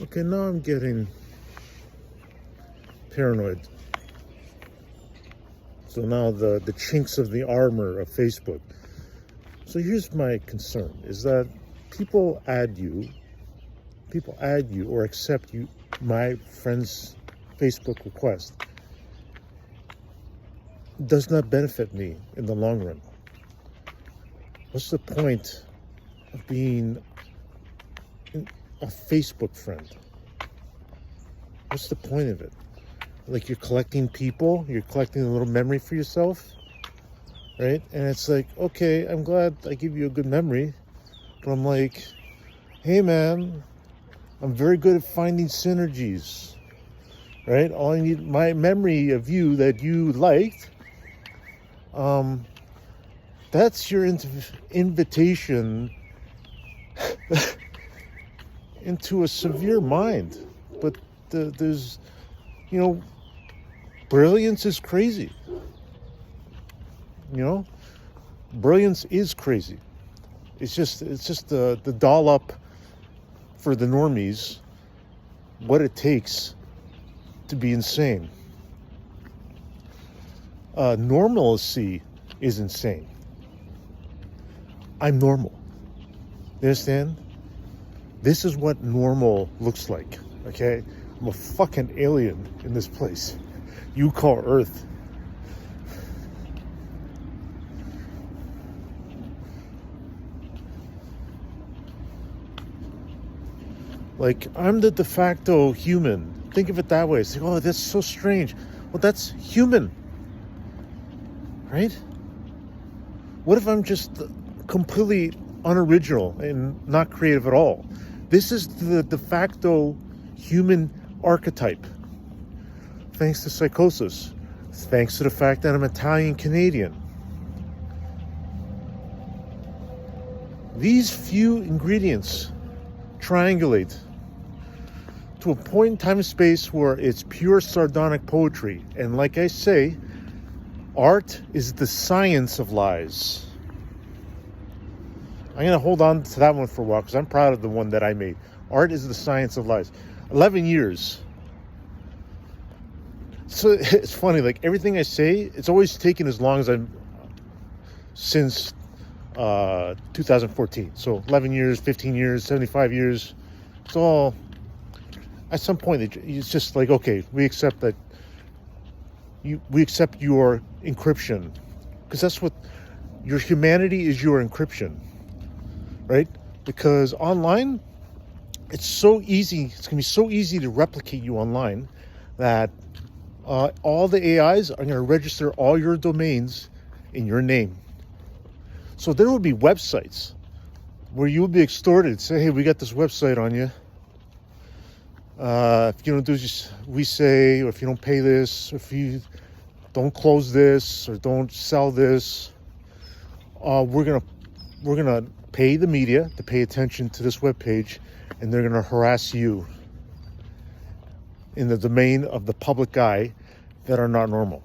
Okay, now I'm getting paranoid. So now the chinks of the armor of Facebook. So here's my concern, is that people add you or accept you, my friend's Facebook request. Does not benefit me in the long run. What's the point of being a Facebook friend? What's the point of it? Like, you're collecting people, you're collecting a little memory for yourself, right? And it's like, okay, I'm glad I give you a good memory, but I'm like, hey man, I'm very good at finding synergies, right? All I need, my memory of you that you liked, that's your invitation into a severe mind. But there's, brilliance is crazy. Brilliance is crazy. It's just the doll up for the normies what it takes to be insane. Normalcy is insane. I'm normal. You understand? This is what normal looks like, okay? I'm a fucking alien in this place you call Earth. Like, I'm the de facto human. Think of it that way. It's like, oh, that's so strange. Well, that's human, right? What if I'm just completely unoriginal and not creative at all? This is the de facto human archetype. Thanks to psychosis. Thanks to the fact that I'm Italian Canadian. These few ingredients triangulate to a point in time and space where it's pure sardonic poetry. And like I say, art is the science of lies. I'm going to hold on to that one for a while because I'm proud of the one that I made. Art is the science of lies. 11 years. So it's funny, like everything I say, it's always taken as long as since 2014. So 11 years, 15 years, 75 years. It's all, at some point, it's just like, okay, we accept that. We accept your encryption. Because that's what, your humanity is your encryption. Right? Because online, it's so easy, it's going to be so easy to replicate you online that all the AIs are going to register all your domains in your name. So there will be websites where you'll be extorted. Say, hey, we got this website on you. If you don't do as we say, or if you don't pay this, or if you don't close this, or don't sell this, we're gonna pay the media to pay attention to this webpage, and they're gonna harass you in the domain of the public eye that are not normal.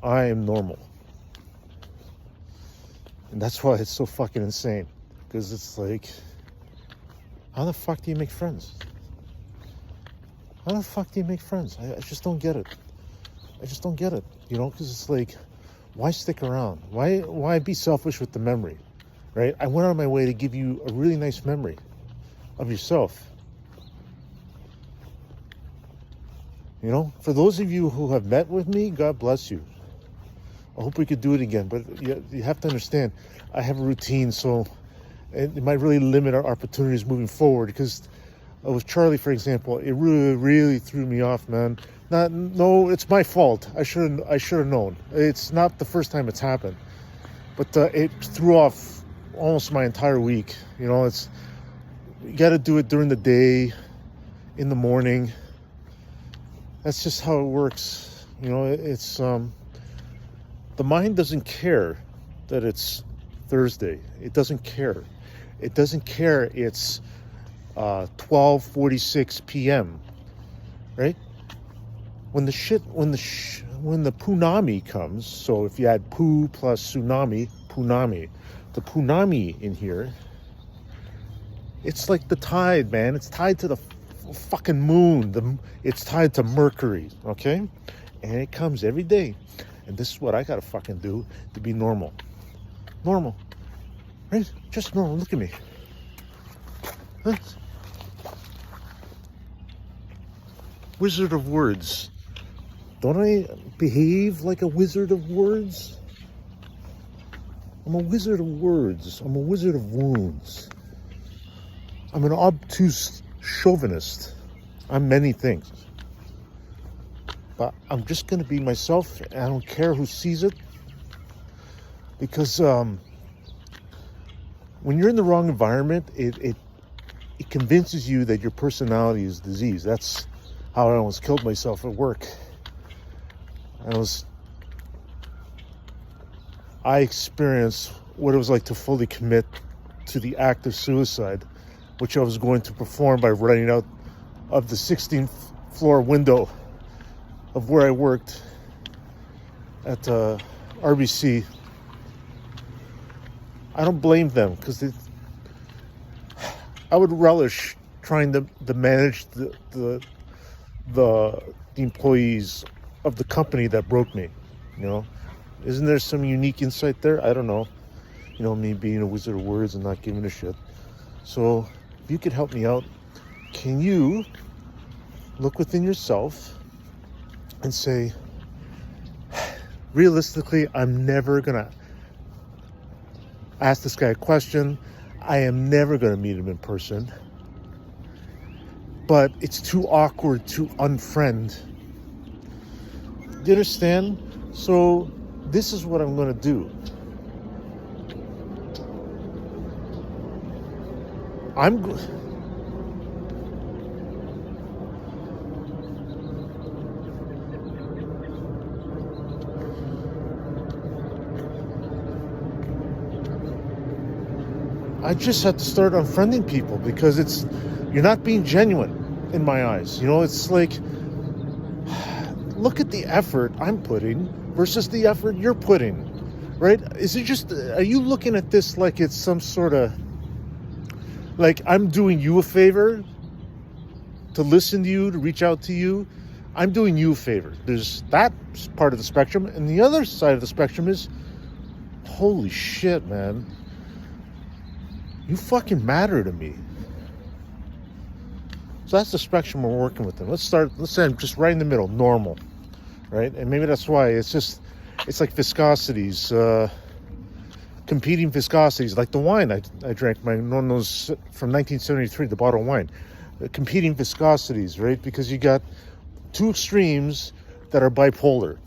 I am normal. And that's why it's so fucking insane. Because it's like, how the fuck do you make friends? How the fuck do you make friends? I just don't get it. I just don't get it. Because it's like, why stick around? Why be selfish with the memory? Right? I went out of my way to give you a really nice memory of yourself. For those of you who have met with me, God bless you. I hope we could do it again, but you have to understand, I have a routine, so it might really limit our opportunities moving forward. Because with Charlie, for example, it really, really threw me off, man. No, it's my fault. I should have known. It's not the first time it's happened, but it threw off almost my entire week. You got to do it during the day, in the morning. That's just how it works. It's the mind doesn't care that it's Thursday. It doesn't care. It doesn't care it's 12:46 p.m. Right? When the punami comes, so if you add poo plus tsunami, punami, the punami in here It's like the tide, man. It's tied to the fucking moon. It's tied to Mercury, okay? And it comes every day. And this is what I gotta fucking do to be normal. Normal. Right? Just normal. Look at me. Huh? Wizard of words. Don't I behave like a wizard of words? I'm a wizard of words. I'm a wizard of wounds. I'm an obtuse chauvinist. I'm many things. But I'm just going to be myself, and I don't care who sees it. Because when you're in the wrong environment, it convinces you that your personality is disease. That's how I almost killed myself at work. I experienced what it was like to fully commit to the act of suicide, which I was going to perform by running out of the 16th floor window of where I worked at RBC. I don't blame them, because I would relish trying to manage the employees of the company that broke me, you know. Isn't there some unique insight there? I don't know. You know, me being a wizard of words and not giving a shit. So, if you could help me out, can you look within yourself and say, realistically, I'm never going to ask this guy a question. I am never going to meet him in person. But it's too awkward to unfriend. Do you understand? So, this is what I'm going to do. I just have to start unfriending people, because you're not being genuine in my eyes. You know, it's like, look at the effort I'm putting versus the effort you're putting, right? Are you looking at this like it's some sort of, like I'm doing you a favor to listen to you, to reach out to you? I'm doing you a favor. There's that part of the spectrum, and the other side of the spectrum is, holy shit, man. You fucking matter to me. So that's the spectrum we're working with them. Let's say I'm just right in the middle, normal, right? And maybe that's why it's like viscosities, competing viscosities, like the wine I drank, one of those from 1973, the bottle of wine. Competing viscosities, right? Because you got two extremes that are bipolar.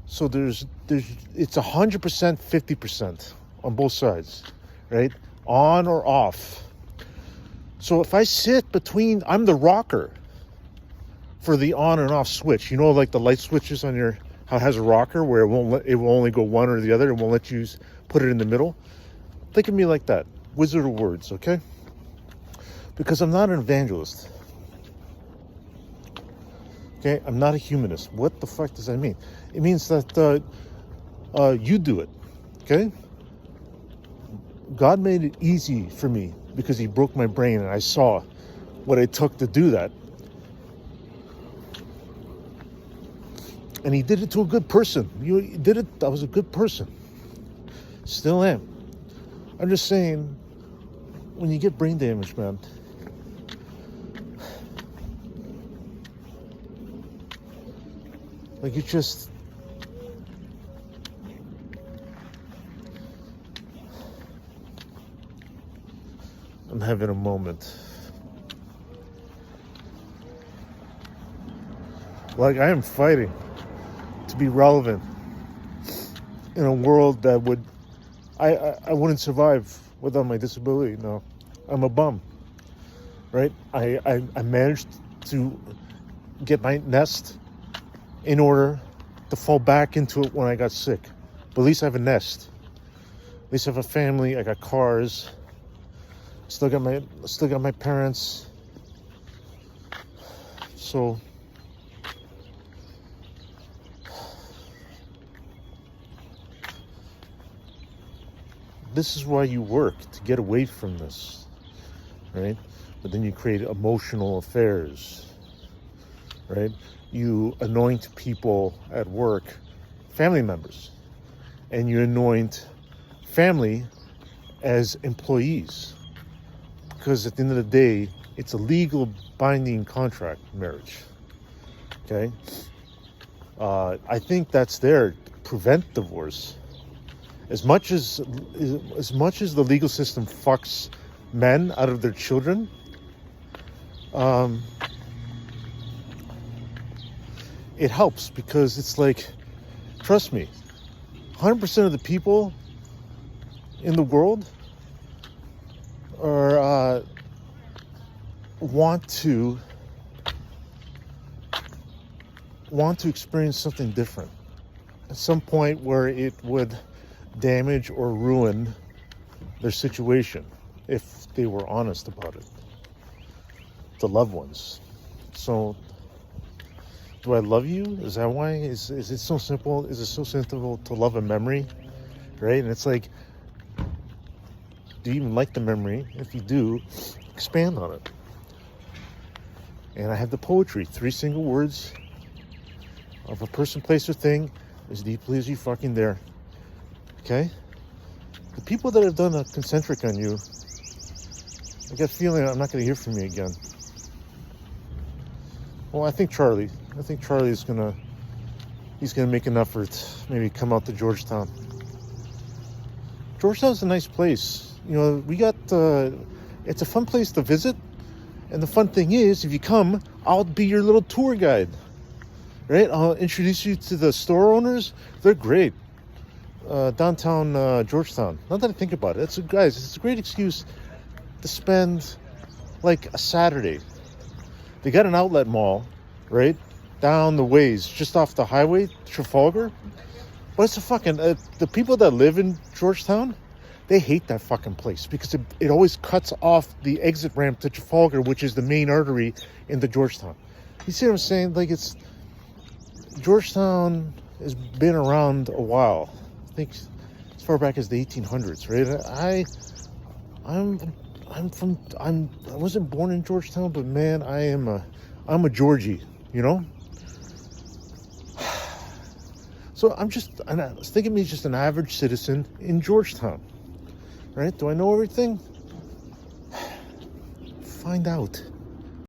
So it's 100%, 50% on both sides, right? On or off. So if I sit between, I'm the rocker for the on and off switch. You know, like the light switches on how it has a rocker where it will only go one or the other. It won't let you put it in the middle. Think of me like that. Wizard of words, okay? Because I'm not an evangelist. Okay? I'm not a humanist. What the fuck does that mean? It means that you do it. Okay? God made it easy for me because he broke my brain, and I saw what it took to do that. And he did it to a good person. You did it, I was a good person. Still am. I'm just saying, when you get brain damage, man, like I'm having a moment. Like, I am fighting to be relevant in a world that I wouldn't survive without my disability. No, I'm a bum, right? I managed to get my nest in order to fall back into it when I got sick. But at least I have a nest. At least I have a family. I got cars. Still got my parents. So this is why you work, to get away from this. right? But then you create emotional affairs, right? You anoint people at work, family members, and you anoint family as employees. Because at the end of the day, it's a legal binding contract, marriage. Okay? I think that's there to prevent divorce. As much as the legal system fucks men out of their children, it helps, because it's like, trust me, 100% of the people in the world are want to experience something different at some point where it would damage or ruin their situation if they were honest about it, the loved ones. So do I love you? Is that why? Is it so simple? Is it so simple to love a memory, right? And it's like, do you even like the memory? If you do, expand on it. And I have the poetry, 3 single words of a person, place, or thing, as deeply as you fucking dare. Okay? The people that have done a concentric on you, I get a feeling I'm not going to hear from you again. Well, I think Charlie is he's gonna make an effort, maybe come out to Georgetown. Georgetown's a nice place. You know, we got, it's a fun place to visit. And the fun thing is, if you come, I'll be your little tour guide, right? I'll introduce you to the store owners. They're great. Downtown Georgetown. Now that I think about it, it's a great excuse to spend like a Saturday. They got an outlet mall, right? Down the ways, just off the highway, Trafalgar. But it's a fucking, the people that live in Georgetown, they hate that fucking place because it always cuts off the exit ramp to Trafalgar, which is the main artery in the Georgetown. You see what I'm saying? Like, Georgetown has been around a while. I think as far back as the 1800s, right? I wasn't born in Georgetown, but man, I'm a Georgie, you know? So I was thinking me just an average citizen in Georgetown, right? Do I know everything? Find out.